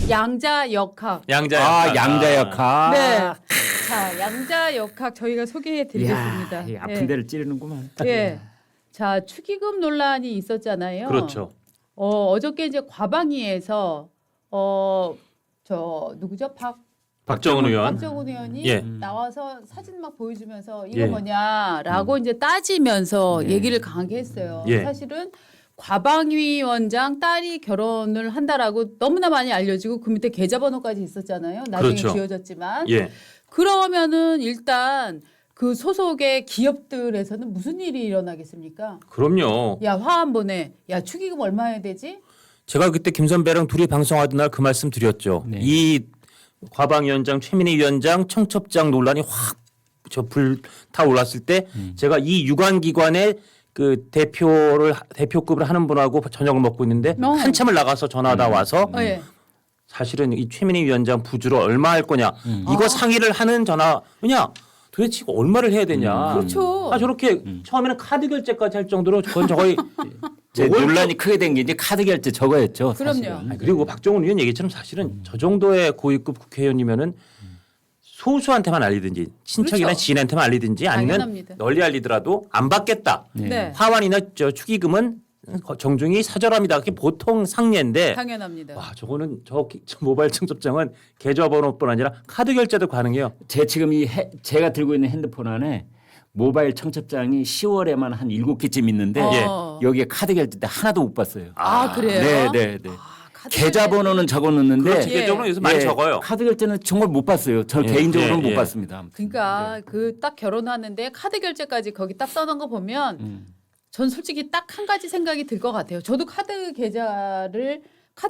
양자 역학. 양자 역학. 네. 자, 양자 역학 저희가 소개해 드리겠습니다. 이야, 아픈 데를 찌르는구만. 예. 자, 축의금 논란이 있었잖아요. 그렇죠. 어저께 이제 과방위에서 저 누구죠? 박정훈 의원. 박정훈 의원이 예. 나와서 사진 막 보여주면서 이거 예. 뭐냐라고 이제 따지면서 네. 얘기를 강하게 했어요. 예. 사실은 과방위 원장 딸이 결혼을 한다라고 너무나 많이 알려지고 그 밑에 계좌번호까지 있었잖아요. 나중에 그렇죠. 지워졌지만. 예. 그러면은 일단 그 소속의 기업들에서는 무슨 일이 일어나겠습니까? 그럼요. 야, 화환 보내. 야, 축의금 얼마 해야 되지? 제가 그때 김 선배랑 둘이 방송하던 날 그 말씀 드렸죠. 네. 이 과방위원장 최민희 위원장 청첩장 논란이 확 저 불타 올랐을 때 제가 이 유관기관의 그 대표급을 하는 분하고 저녁을 먹고 있는데 한참을 나가서 전화가 와서 예. 사실은 이 최민희 위원장 부주로 얼마 할 거냐 이거 상의를 하는 전화. 왜냐 도대체 이거 얼마를 해야 되냐. 그렇죠. 저렇게 처음에는 카드 결제까지 할 정도로 그건 거의 제 논란이 크게 된 게 이제 카드 결제 저거였죠. 그럼요. 사실은. 그리고 박정훈 의원 얘기처럼 사실은 저 정도의 고위급 국회의원이면은 소수한테만 알리든지 친척이나 그렇죠. 지인한테만 알리든지 아니면 당연합니다. 널리 알리더라도 안 받겠다. 네. 화환이나 저 축의금은 정중히 사절합니다. 그게 보통 상례인데 당연합니다. 와 저거는 저 모바일 청첩장은 계좌번호뿐 아니라 카드 결제도 가능해요. 지금 제가 들고 있는 핸드폰 안에 모바일 청첩장이 10월에만 한 7개쯤 있는데 예. 여기에 카드 결제 때 하나도 못 봤어요. 아, 그래요? 네. 카드 계좌번호는 적어놓는데 그렇지. 예. 계좌번호 요새 많이 적어요. 카드 결제는 정말 못 봤어요. 저 개인적으로는 못 예. 봤습니다. 그러니까 그 딱 결혼하는데 카드 결제까지 거기 딱 써놓은 거 보면 전 솔직히 딱 한 가지 생각이 들 것 같아요. 저도 카드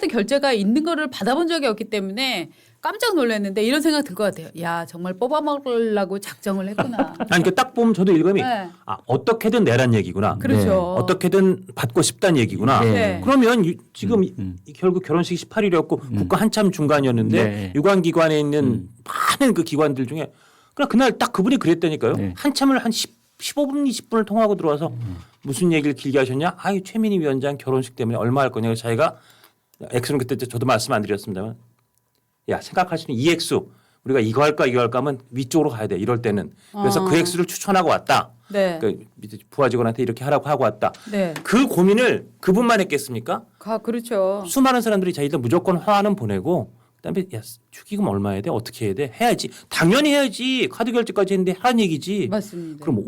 결제가 있는 거를 받아본 적이 없기 때문에 깜짝 놀랐는데 이런 생각 들 것 같아요. 야, 정말 뽑아먹으려고 작정을 했구나. 아니 딱 보면 저도 일감이 네. 어떻게든 내란 얘기구나. 그렇죠. 네. 어떻게든 받고 싶다는 얘기구나. 네. 그러면 지금 결국 결혼식이 18일이었고 국가 한참 중간이었는데 네. 유관기관에 있는 많은 그 기관들 중에 그날 딱 그분이 그랬다니까요. 네. 한참을 한 15분 20분을 통화하고 들어와서 무슨 얘기를 길게 하셨냐. 아유 최민희 위원장 결혼식 때문에 얼마 할 거냐고 자기가 액수는 그때 저도 말씀 안 드렸습니다만 야 생각하시는 이 액수 우리가 이거 할까 하면 위쪽으로 가야 돼 이럴 때는 그래서 그 액수를 추천하고 왔다. 네. 그 밑에 부하 직원한테 이렇게 하라고 하고 왔다. 네. 그 고민을 그분만 했겠습니까? 그렇죠. 수많은 사람들이 자기들 무조건 화환은 보내고 그다음에 야 축의금 얼마 해야 돼? 어떻게 해야 돼? 해야지. 당연히 해야지. 카드 결제까지 했는데 하라는 얘기지. 맞습니다. 그럼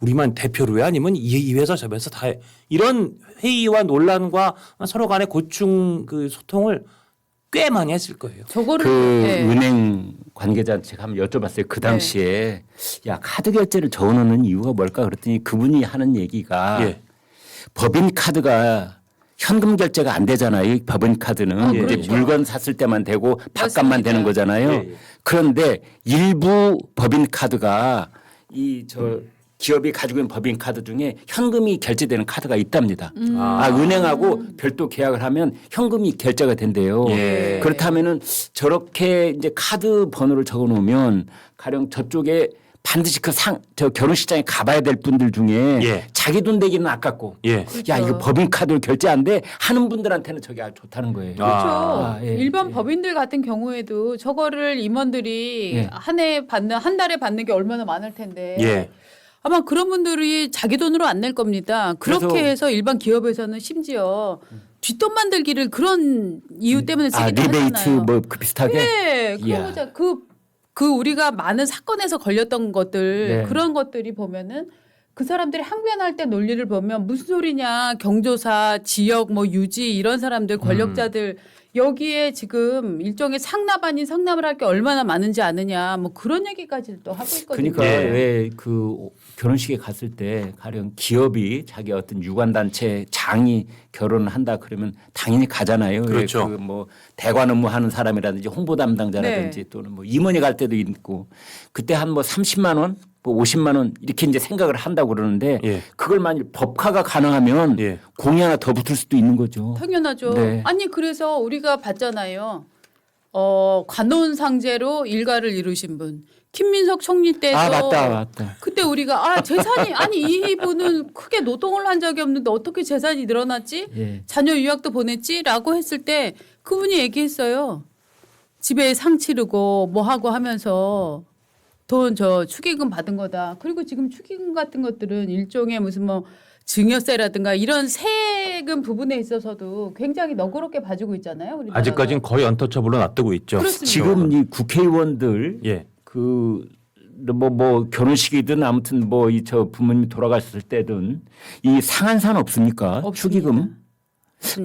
우리만 대표로 해? 아니면 이 회사 저 회사 다 해? 이런 회의와 논란과 서로 간의 고충 그 소통을 꽤 많이 했을 거예요. 저거를 그 예. 은행 관계자한테 제가 한번 여쭤봤어요. 그 당시에 야 카드 결제를 적어놓는 이유가 뭘까 그랬더니 그분이 하는 얘기가 예. 법인 카드가 현금 결제가 안 되잖아요. 이 법인 카드는 이제 그렇죠. 물건 샀을 때만 되고 밥값만 맞습니다. 되는 거잖아요. 예. 그런데 일부 법인 카드가 기업이 가지고 있는 법인 카드 중에 현금이 결제되는 카드가 있답니다. 은행하고 별도 계약을 하면 현금이 결제가 된대요. 예. 그렇다면은 저렇게 이제 카드 번호를 적어 놓으면 가령 저쪽에 반드시 저 결혼식장에 가봐야 될 분들 중에 예. 자기 돈 되기는 아깝고 예. 야 이거 법인 카드로 결제 안 돼 하는 분들한테는 저게 아주 좋다는 거예요. 그렇죠. 예. 일반 법인들 같은 경우에도 저거를 임원들이 예. 한 달에 받는 게 얼마나 많을 텐데. 예. 아마 그런 분들이 자기 돈으로 안 낼 겁니다. 그렇게 그래서 해서 일반 기업에서는 심지어 뒷돈 만들기를 그런 이유 때문에 쓰기도 리베이트 하잖아요. 뭐 그 비슷하게. 네, 이야. 그런 거죠. 그 우리가 많은 사건에서 걸렸던 것들 네. 그런 것들이 보면은 그 사람들이 항변할 때 논리를 보면 무슨 소리냐 경조사 지역 뭐 유지 이런 사람들 권력자들 여기에 지금 일종의 상납 아닌 상납을 할 게 얼마나 많은지 아느냐 뭐 그런 얘기까지 또 하고 있거든요. 그러니까 예. 왜 그 결혼식에 갔을 때 가령 기업이 자기 어떤 유관단체 장이 결혼을 한다 그러면 당연히 가잖아요. 그렇죠. 그뭐 대관 업무하는 사람이라든지 홍보 담당자라든지 네. 또는 뭐 임원이 갈 때도 있고 그때 한 뭐 30만 원, 뭐 50만 원 이렇게 이제 생각을 한다고 그러는데 예. 그걸 만일 법화가 가능하면 예. 공이 하나 더 붙을 수도 있는 거죠. 당연하죠. 네. 아니 그래서 우리가 봤잖아요. 관혼상제로 일가를 이루신 분, 김민석 총리 때도 맞다. 그때 우리가 재산이 아니 이분은 크게 노동을 한 적이 없는데 어떻게 재산이 늘어났지? 예. 자녀 유학도 보냈지라고 했을 때 그분이 얘기했어요. 집에 상 치르고 뭐 하고 하면서 돈 저 축의금 받은 거다. 그리고 지금 축의금 같은 것들은 일종의 무슨 뭐 증여세라든가 이런 세금 부분에 있어서도 굉장히 너그럽게 봐주고 있잖아요. 우리나라가. 아직까지는 거의 언터처블로 놔두고 있죠. 그렇습니다. 지금 이 국회의원들 예. 뭐 결혼식이든 아무튼 뭐 이 저 부모님 돌아가셨을 때든 이 상한선 없습니까? 없습니다. 축의금.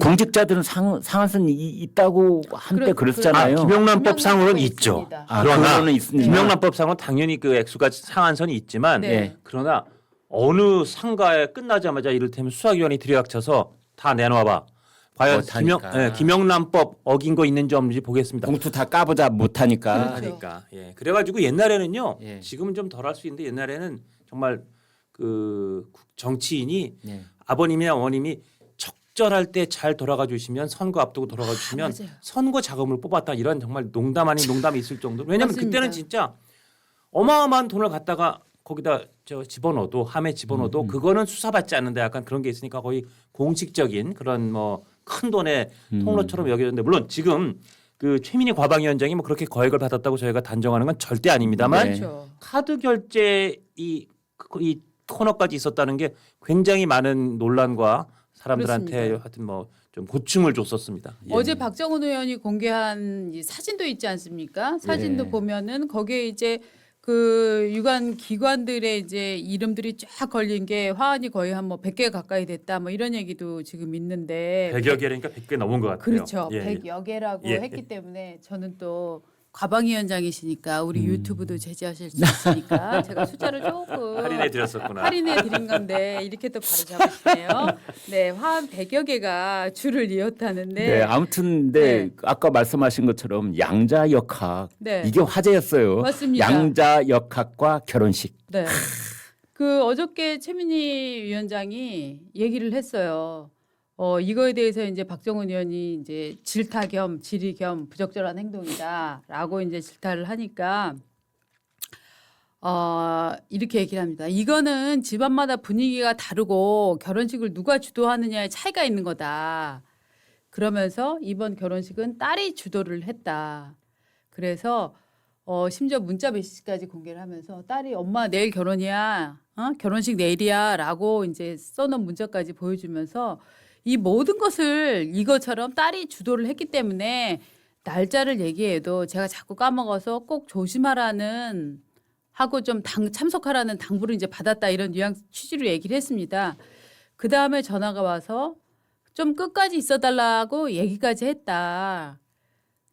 공직자들은 상한선 있다고 한때 그랬잖아요. 김영란법상으로는 김영란법에 있죠. 있습니다. 그러나 그거는 있습니다. 김영란법상으로는 당연히 그 액수가 상한선이 있지만 네. 그러나 어느 상가에 끝나자마자 이를테면 수사기관이 들이닥쳐서 다 내놔봐. 과연 못하니까. 김영란법 어긴 거 있는지 없는지 보겠습니다. 봉투 다 까보자 못하니까. 그렇죠. 그러니까 그래가지고 옛날에는요. 예. 지금은 좀 덜 할 수 있는데 옛날에는 정말 그 정치인이 예. 아버님이나 어머님이 적절할 때 잘 돌아가 주시면 선거 앞두고 돌아가 주시면 맞아요. 선거 자금을 뽑았다 이런 정말 농담 아닌 농담이 있을 정도로 왜냐하면 맞습니다. 그때는 진짜 어마어마한 돈을 갖다가 거기다 집어넣어도 함에 집어넣어도 그거는 수사받지 않는데 약간 그런 게 있으니까 거의 공식적인 그런 뭐 큰 돈의 통로처럼 여겨졌는데 물론 지금 그 최민희 과방위원장이 뭐 그렇게 거액을 받았다고 저희가 단정하는 건 절대 아닙니다만 네. 그렇죠. 카드 결제 이 코너까지 있었다는 게 굉장히 많은 논란과 사람들한테 그렇습니다. 하여튼 뭐 좀 고충을 줬었습니다. 예. 어제 박정훈 의원이 공개한 이 사진도 있지 않습니까? 사진도 예. 보면은 거기에 이제 그 유관 기관들의 이제 이름들이 쫙 걸린 게 화환이 거의 한 뭐 100개 가까이 됐다 뭐 이런 얘기도 지금 있는데 100여 개니까 100개 넘은 것 같아요. 그렇죠. 예. 100여 개라고 예. 했기 때문에 저는 또 과방위원장이시니까 우리 유튜브도 제지하실 수 있으니까 제가 숫자를 조금 할인해 드렸었구나. 할인해 드린 건데 이렇게 또 바로 잡으시네요. 네, 화한 100여 개가 줄을 이었다는데 네, 아무튼 네, 네. 아까 말씀하신 것처럼 양자 역학 네. 이게 화제였어요. 맞습니다. 양자 역학과 결혼식. 네. 그 어저께 최민희 위원장이 얘기를 했어요. 이거에 대해서 이제 박정훈 의원이 이제 질타 겸 질의 겸 부적절한 행동이다라고 이제 질타를 하니까 이렇게 얘기를 합니다. 이거는 집안마다 분위기가 다르고 결혼식을 누가 주도하느냐에 차이가 있는 거다. 그러면서 이번 결혼식은 딸이 주도를 했다. 그래서 심지어 문자 메시지까지 공개를 하면서 딸이 엄마 내일 결혼이야. 결혼식 내일이야라고 이제 써놓은 문자까지 보여주면서 이 모든 것을 이것처럼 딸이 주도를 했기 때문에 날짜를 얘기해도 제가 자꾸 까먹어서 꼭 조심하라는 하고 좀 참석하라는 당부를 이제 받았다 이런 뉘앙스 취지로 얘기를 했습니다. 그 다음에 전화가 와서 좀 끝까지 있어달라고 얘기까지 했다.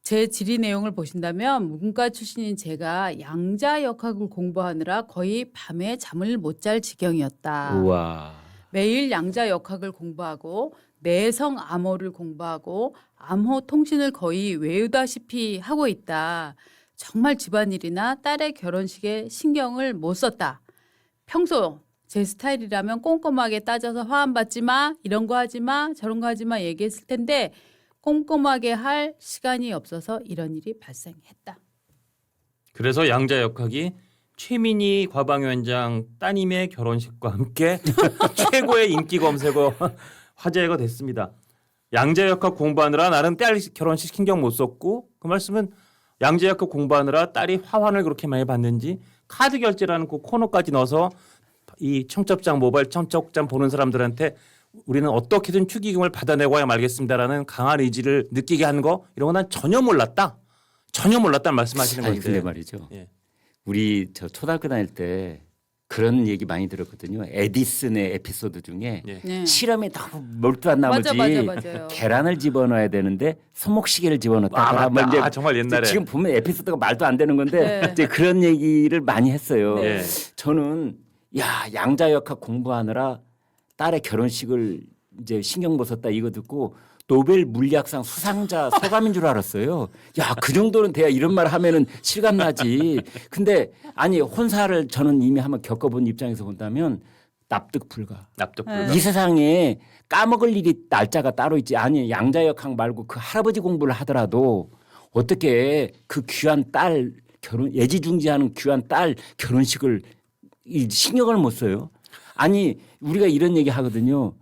제 질의 내용을 보신다면 문과 출신인 제가 양자 역학을 공부하느라 거의 밤에 잠을 못 잘 지경이었다. 우와. 매일 양자 역학을 공부하고 내성 암호를 공부하고 암호 통신을 거의 외우다시피 하고 있다. 정말 집안일이나 딸의 결혼식에 신경을 못 썼다. 평소 제 스타일이라면 꼼꼼하게 따져서 화안 받지 마, 이런 거 하지 마, 저런 거 하지 마 얘기했을 텐데 꼼꼼하게 할 시간이 없어서 이런 일이 발생했다. 그래서 양자 역학이 최민희 과방위원장 따님의 결혼식과 함께 최고의 인기 검색어 화제가 됐습니다. 양자 역학 공부하느라 나름 딸 결혼식 신경 못 썼고 그 말씀은 양자 역학 공부하느라 딸이 화환을 그렇게 많이 받는지 카드 결제라는 그 코너까지 넣어서 이 청첩장 모바일 청첩장 보는 사람들한테 우리는 어떻게든 축의금을 받아내고야 말겠습니다라는 강한 의지를 느끼게 하는 거 이런 거 난 전혀 몰랐다. 전혀 몰랐다는 말씀하시는 아니 건데. 근데 말이죠. 예. 우리 저 초등학교 다닐 때 그런 얘기 많이 들었거든요. 에디슨의 에피소드 중에 예. 네. 실험에 너무 몰두한 나머지 맞아요. 계란을 집어넣어야 되는데 손목시계를 집어넣었다. 아, 맞다. 이제 정말 옛날에. 지금 보면 에피소드가 말도 안 되는 건데 네. 이제 그런 얘기를 많이 했어요. 네. 저는 양자역학 공부하느라 딸의 결혼식을 이제 신경 못 썼다 이거 듣고 노벨 물리학상 수상자 소감인 줄 알았어요. 야, 그 정도는 돼야 이런 말 하면은 실감 나지. 근데 아니 혼사를 저는 이미 한번 겪어본 입장에서 본다면 납득 불가. 납득 네. 불가. 이 세상에 까먹을 일이 날짜가 따로 있지. 아니 양자역학 말고 그 할아버지 공부를 하더라도 어떻게 그 귀한 딸 결혼 애지중지하는 귀한 딸 결혼식을 이 신경을 못 써요. 아니 우리가 이런 얘기 하거든요.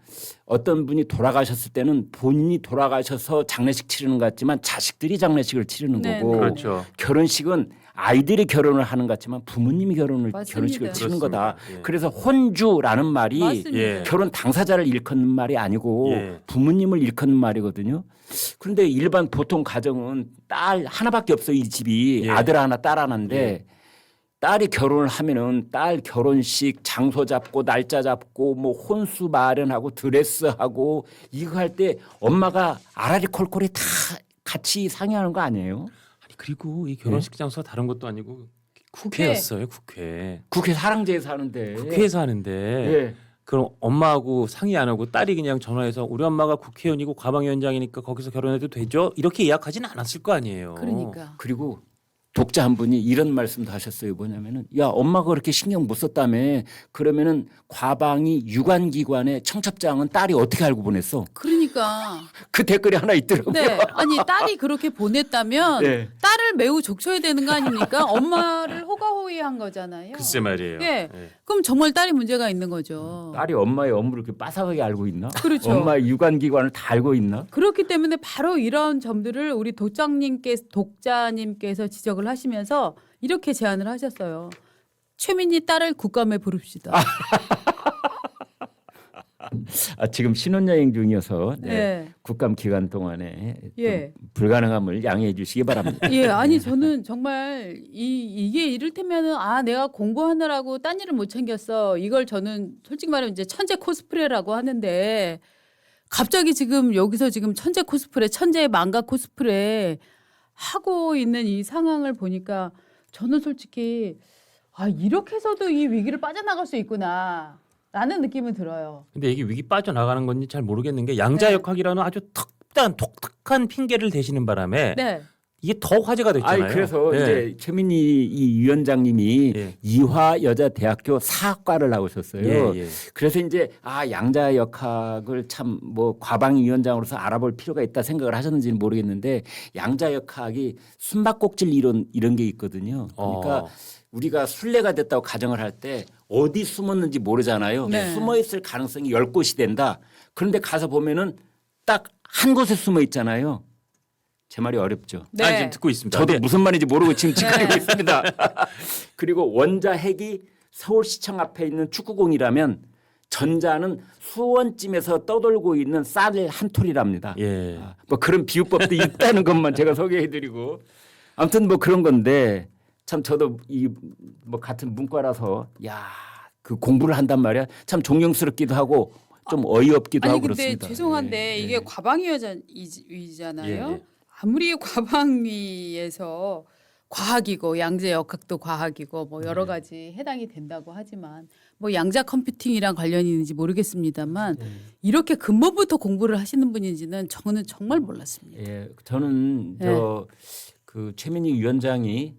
어떤 분이 돌아가셨을 때는 본인이 돌아가셔서 장례식 치르는 것 같지만 자식들이 장례식을 치르는 네, 거고 그렇죠. 결혼식은 아이들이 결혼을 하는 것 같지만 부모님이 맞습니다. 결혼식을 치르는 그렇습니다. 거다. 예. 그래서 혼주라는 말이 맞습니다. 예. 결혼 당사자를 일컫는 말이 아니고 예. 부모님을 일컫는 말이거든요. 그런데 일반 보통 가정은 딸 하나밖에 없어요. 이 집이 예. 아들 하나 딸 하나인데 딸이 결혼을 하면은 딸 결혼식 장소 잡고 날짜 잡고 뭐 혼수 마련하고 드레스하고 이거 할 때 엄마가 아라리 콜콜이 다 같이 상의하는 거 아니에요? 아니 그리고 이 결혼식 장소가 다른 것도 아니고 국회. 국회였어요. 국회. 국회 사랑제에서 하는데. 국회에서 하는데 예. 그럼 엄마하고 상의 안 하고 딸이 그냥 전화해서 우리 엄마가 국회의원이고 과방위원장이니까 거기서 결혼해도 되죠? 이렇게 예약하지는 않았을 거 아니에요. 그러니까. 그리고 독자 한 분이 이런 말씀도 하셨어요. 뭐냐면은 야 엄마가 그렇게 신경 못 썼다며 그러면은 과방위 유관기관의 청첩장은 딸이 어떻게 알고 보냈어? 그러니까. 그 댓글이 하나 있더라고요. 네. 아니 딸이 그렇게 보냈다면 네. 딸을 매우 족쳐야 되는 거 아닙니까? 엄마를 호가호위한 거잖아요. 글쎄 말이에요. 예. 예. 그럼 정말 딸이 문제가 있는 거죠. 딸이 엄마의 업무를 이렇게 빠삭하게 알고 있나? 그렇죠. 엄마의 유관기관을 다 알고 있나? 그렇기 때문에 바로 이런 점들을 우리 독자님께서 지적을 하시면서 이렇게 제안을 하셨어요. 최민희 딸을 국감에 부릅시다. 지금 신혼여행 중이어서 네. 예. 국감 기간 동안에 예. 좀 불가능함을 양해해 주시기 바랍니다. 예, 아니 저는 정말 이게 이를테면은 내가 공부하느라고 딴 일을 못 챙겼어. 이걸 저는 솔직히 말하면 이제 천재 코스프레라고 하는데 갑자기 지금 여기서 지금 천재 코스프레, 천재 망가 코스프레 하고 있는 이 상황을 보니까 저는 솔직히 이렇게 해서도 이 위기를 빠져나갈 수 있구나. 라는 느낌은 들어요. 근데 이게 위기 빠져나가는 건지 잘 모르겠는 게 양자역학이라는 아주 독특한 핑계를 대시는 바람에 네. 이게 더 화제가 됐잖아요. 그래서 예. 이제 최민희 이 위원장님이 예. 이화여자대학교 사학과를 나오셨어요. 예, 예. 그래서 이제 양자역학을 참 뭐 과방위 위원장으로서 알아볼 필요가 있다 생각을 하셨는지는 모르겠는데 양자역학이 숨바꼭질 이런 게 있거든요. 그러니까 우리가 순례가 됐다고 가정을 할 때 어디 숨었는지 모르잖아요. 네. 숨어 있을 가능성이 10곳이 된다. 그런데 가서 보면은 딱 한 곳에 숨어 있잖아요. 제 말이 어렵죠. 네. 지금 듣고 있습니다. 저도 근데 무슨 말인지 모르고 지금 짓거리고 네. 있습니다. 그리고 원자핵이 서울시청 앞에 있는 축구공이라면 전자는 수원쯤에서 떠돌고 있는 쌀 한 톨이랍니다. 예. 뭐 그런 비유법도 있다는 것만 제가 소개해드리고 아무튼 뭐 그런 건데 참 저도 이 뭐 같은 문과라서 그 공부를 한단 말이야 참 존경스럽기도 하고 좀 어이없기도 하고 근데 그렇습니다. 죄송한데 예, 이게 예. 과방위잖아요. 예, 예. 아무리 과방위에서 과학이고 양자역학도 과학이고 뭐 여러 가지 해당이 된다고 하지만 뭐 양자 컴퓨팅이랑 관련이 있는지 모르겠습니다만 이렇게 근본부터 공부를 하시는 분인지는 저는 정말 몰랐습니다. 예, 저는 예. 그 최민희 위원장이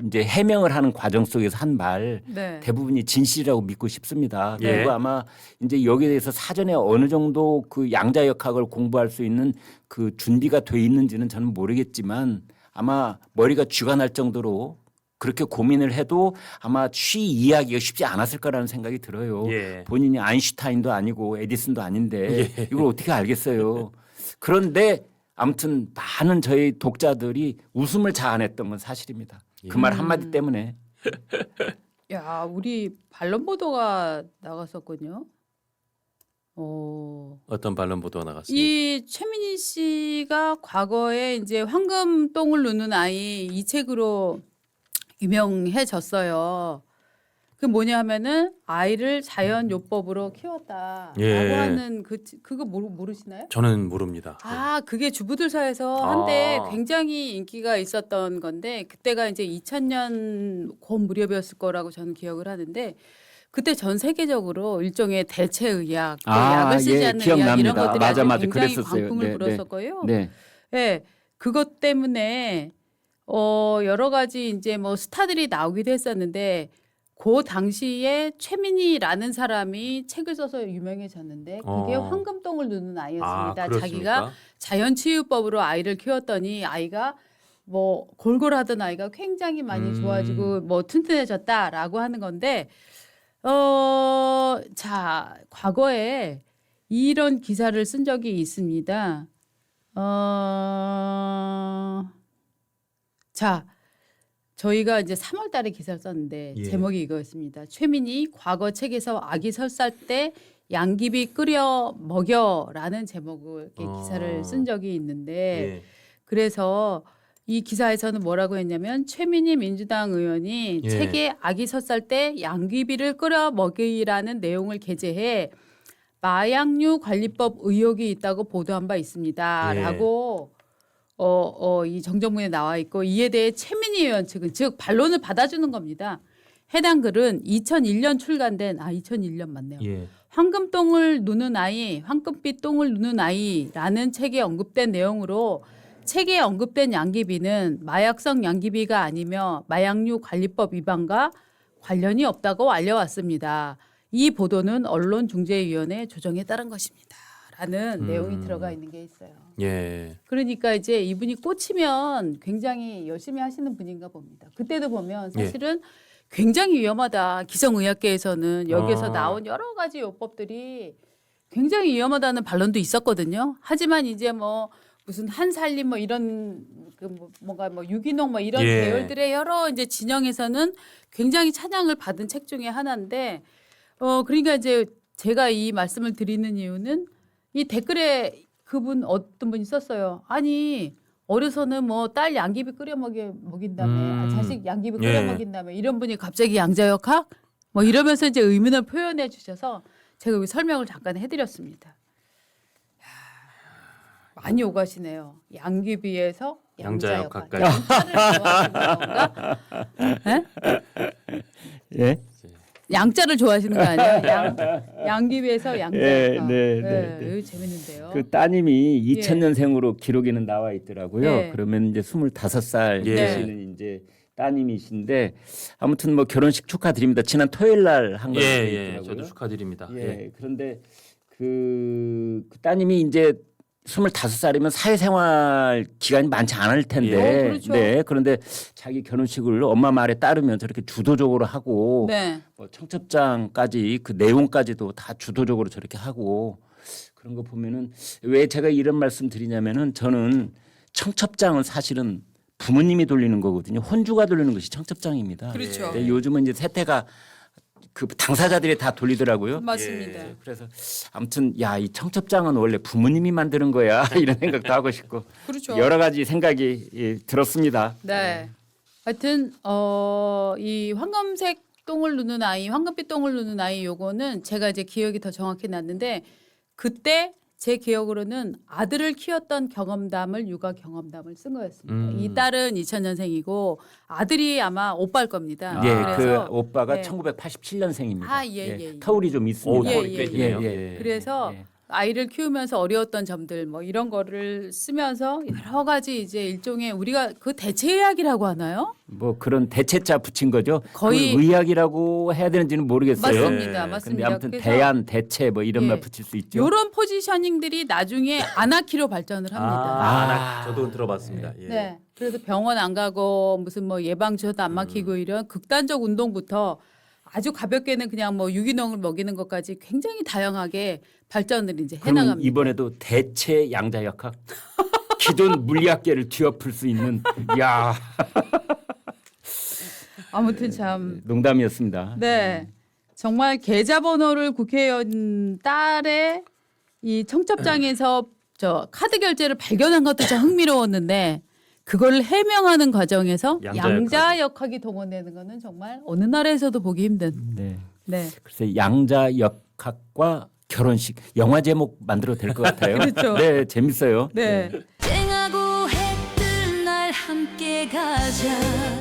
이제 해명을 하는 과정 속에서 한 말 네. 대부분이 진실이라고 믿고 싶습니다. 예. 그리고 아마 이제 여기에 대해서 사전에 어느 정도 그 양자역학을 공부할 수 있는 그 준비가 돼 있는지는 저는 모르겠지만 아마 머리가 쥐가 날 정도로 그렇게 고민을 해도 아마 취 이해하기가 쉽지 않았을 거라는 생각이 들어요. 예. 본인이 아인슈타인도 아니고 에디슨도 아닌데 예. 이걸 어떻게 알겠어요. 그런데 아무튼 많은 저희 독자들이 웃음을 자아냈던 건 사실입니다. 그 말 한마디 때문에. 야, 우리 반론 보도가 나갔었군요. 어떤 반론 보도가 나갔습니다. 이 최민희 씨가 과거에 이제 황금똥을 누는 아이 이 책으로 유명해졌어요. 그 뭐냐 하면은 아이를 자연요법으로 키웠다라고 예. 하는 그거 모르시나요? 저는 모릅니다. 그게 주부들 사이에서 한때 굉장히 인기가 있었던 건데 그때가 이제 2000년 그 무렵이었을 거라고 저는 기억을 하는데 그때 전 세계적으로 일종의 대체 의학, 약을 쓰지 않는 의학 이런 것들이 맞아, 아주 굉장히 그랬었어요. 광풍을 네, 불었을 거예요. 네. 네, 그것 때문에 여러 가지 이제 뭐 스타들이 나오기도 했었는데 그 당시에 최민희라는 사람이 책을 써서 유명해졌는데 그게 황금똥을 누는 아이였습니다. 그렇습니까? 자기가 자연치유법으로 아이를 키웠더니 아이가 뭐 골골하던 아이가 굉장히 많이 좋아지고 뭐 튼튼해졌다라고 하는 건데 자, 과거에 이런 기사를 쓴 적이 있습니다. 자, 저희가 이제 3월 달에 기사를 썼는데 예. 제목이 이거였습니다. 최민희 과거 책에서 아기 설살 때 양귀비 끓여 먹여라는 제목의 기사를 쓴 적이 있는데 예. 그래서 이 기사에서는 뭐라고 했냐면 최민희 민주당 의원이 예. 책에 아기 설살 때 양귀비를 끓여 먹이라는 내용을 게재해 마약류 관리법 의혹이 있다고 보도한 바 있습니다라고 이 정정문에 나와 있고 이에 대해 최민희 의원 측은 즉 반론을 받아주는 겁니다. 해당 글은 2001년 출간된 2001년 맞네요. 예. 황금똥을 누는 아이, 황금빛 똥을 누는 아이라는 책에 언급된 내용으로 책에 언급된 양귀비는 마약성 양귀비가 아니며 마약류 관리법 위반과 관련이 없다고 알려왔습니다. 이 보도는 언론중재위원회 조정에 따른 것입니다. 라는 내용이 들어가 있는 게 있어요. 예. 그러니까 이제 이분이 꽂히면 굉장히 열심히 하시는 분인가 봅니다. 그때도 보면 사실은 굉장히 위험하다. 기성의학계에서는 여기에서 나온 여러 가지 요법들이 굉장히 위험하다는 반론도 있었거든요. 하지만 이제 뭐 무슨 한살림 뭐 이런 뭔가 뭐 유기농 뭐 이런 예. 계열들의 여러 이제 진영에서는 굉장히 찬양을 받은 책 중에 하나인데 그러니까 이제 제가 이 말씀을 드리는 이유는 이 댓글에 그분 어떤 분이 썼어요. 아니 어려서는 뭐 딸 양귀비 끓여 먹인다며 자식 양귀비 끓여 예. 먹인다며 이런 분이 갑자기 양자역학 뭐 이러면서 이제 의문을 표현해 주셔서 제가 여기 설명을 잠깐 해드렸습니다. 많이 오가시네요. 양귀비에서 양자역학까지. 예? 양자를 좋아하시는 거 아니에요? 양귀비에서 양자역학. 네. 이거 재밌는데요. 그 따님이 2000년생으로 기록에는 나와 있더라고요. 예. 그러면 이제 25살 예. 되시는 이제 따님이신데 아무튼 뭐 결혼식 축하드립니다. 지난 토요일 날 한 거예요. 예. 저도 축하드립니다. 예. 그런데 그 따님이 이제 25살이면 사회생활 기간이 많지 않을 텐데, 그렇죠. 네. 그런데 자기 결혼식을 엄마 말에 따르면 저렇게 주도적으로 하고, 네. 뭐 청첩장까지 그 내용까지도 다 주도적으로 저렇게 하고 그런 거 보면은 왜 제가 이런 말씀 드리냐면은 저는 청첩장은 사실은 부모님이 돌리는 거거든요. 혼주가 돌리는 것이 청첩장입니다. 그렇죠. 네, 요즘은 이제 세태가 그 당사자들이 다 돌리더라고요. 맞습니다. 예, 그래서 아무튼 야, 이 청첩장은 원래 부모님이 만드는 거야 이런 생각도 하고 싶고 그렇죠. 여러 가지 생각이 들었습니다. 네. 하여튼 이 황금색 똥을 누는 아이, 황금빛 똥을 누는 아이 요거는 제가 이제 기억이 더 정확히 났는데 그때 제 기억으로는 아들을 키웠던 경험담을 육아 경험담을 쓴 거였습니다. 이 딸은 2000년생이고 아들이 아마 오빠일 겁니다. 예, 그래서 그 오빠가 네. 1987년생입니다. 예. 터울이 좀 있습니다. 예, 터울이 꽤 있네요. 예. 그래서 예. 아이를 키우면서 어려웠던 점들 뭐 이런 거를 쓰면서 여러 가지 이제 일종의 우리가 그 대체의학이라고 하나요? 뭐 그런 대체자 붙인 거죠. 거의- 그걸 의학이라고 해야 되는지는 모르겠어요. 맞습니다. 근데 맞습니다. 아무튼 그래서 대안, 대체 뭐 이런 예. 말 붙일 수 있죠. 이런 포지셔닝들이 나중에 아나키로 발전을 합니다. 저도 들어봤습니다. 예. 네. 그래서 병원 안 가고 무슨 뭐 예방주사도 안 막히고 이런 극단적 운동부터 아주 가볍게는 그냥 뭐 유기농을 먹이는 것까지 굉장히 다양하게 발전을 이제 그러면 해나갑니다. 이번에도 대체 양자역학 기존 물리학계를 뒤엎을 수 있는 야 아무튼 참 농담이었습니다. 네. 정말 계좌번호를 국회의원 딸의 이 청첩장에서 저 카드 결제를 발견한 것도 참 흥미로웠는데 그걸 해명하는 과정에서 양자역학이 동원되는 거는 정말 어느 나라에서도 보기 힘든. 네. 네. 글쎄 양자역학과 결혼식 영화 제목 만들어도 될 것 같아요. 그렇죠. 네, 재밌어요. 네. 쨍하고 해 뜰 날 함께 가자.